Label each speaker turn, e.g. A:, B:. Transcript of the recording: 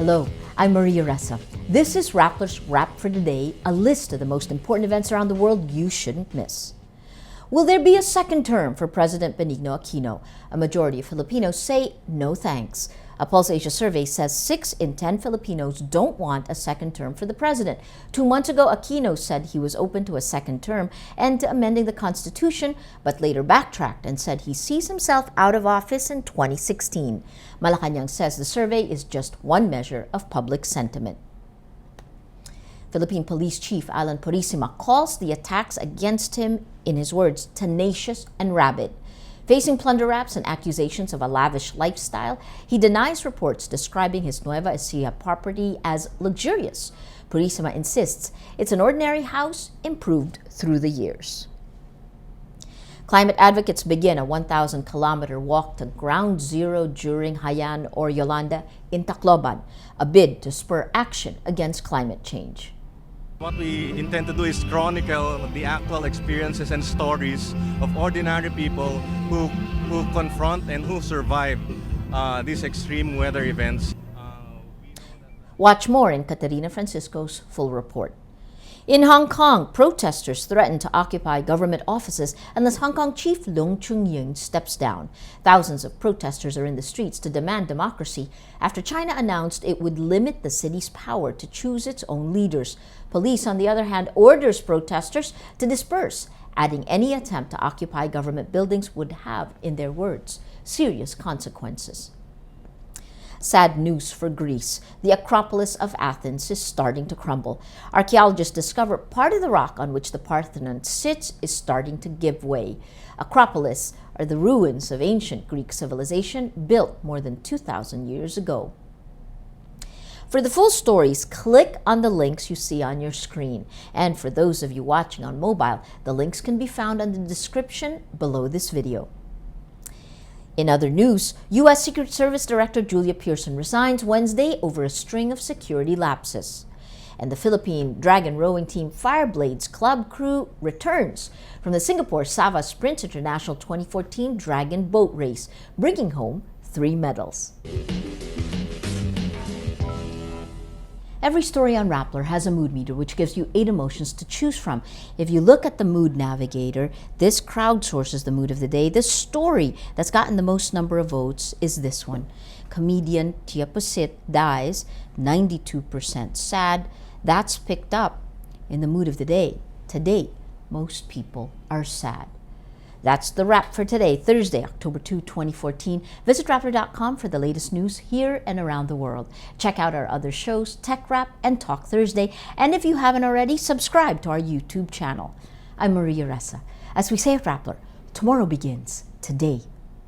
A: Hello, I'm Maria Ressa. This is Rappler's Wrap for Today, a list of the most important events around the world you shouldn't miss. Will there be a second term for President Benigno Aquino? A majority of Filipinos say no thanks. A Pulse Asia survey says 6 in 10 Filipinos don't want a second term for the president. 2 months ago, Aquino said he was open to a second term and to amending the Constitution, but later backtracked and said he sees himself out of office in 2016. Malacanang says the survey is just one measure of public sentiment. Philippine Police Chief Alan Purisima calls the attacks against him, in his words, tenacious and rabid. Facing plunder raps and accusations of a lavish lifestyle, he denies reports describing his Nueva Ecija property as luxurious. Purisima insists it's an ordinary house improved through the years. Climate advocates begin a 1,000-kilometer walk to Ground Zero during Haiyan or Yolanda in Tacloban, a bid to spur action against climate change.
B: What we intend to do is chronicle the actual experiences and stories of ordinary people who confront and who survive these extreme weather events.
A: Watch more in Katerina Francisco's full report. In Hong Kong, protesters threaten to occupy government offices unless Hong Kong Chief Chun-ying steps down. Thousands of protesters are in the streets to demand democracy after China announced it would limit the city's power to choose its own leaders. Police, on the other hand, orders protesters to disperse, adding any attempt to occupy government buildings would have, in their words, serious consequences. Sad news for Greece. The Acropolis of Athens is starting to crumble. Archaeologists discover part of the rock on which the Parthenon sits is starting to give way. Acropolis are the ruins of ancient Greek civilization built more than 2,000 years ago. For the full stories, click on the links you see on your screen. And for those of you watching on mobile, the links can be found in the description below this video. In other news, U.S. Secret Service Director Julia Pearson resigns Wednesday over a string of security lapses. And the Philippine Dragon rowing team Fireblades Club crew returns from the Singapore Sava Sprint International 2014 Dragon boat race, bringing home 3 medals. Every story on Rappler has a mood meter which gives you 8 emotions to choose from. If you look at the mood navigator, this crowdsources the mood of the day. The story that's gotten the most number of votes is this one. Comedian Tia Pusit dies, 92% sad. That's picked up in the mood of the day. To date, most people are sad. That's the wrap for today, Thursday, October 2, 2014. Visit Rappler.com for the latest news here and around the world. Check out our other shows, Tech Wrap and Talk Thursday. And if you haven't already, subscribe to our YouTube channel. I'm Maria Ressa. As we say at Rappler, tomorrow begins today.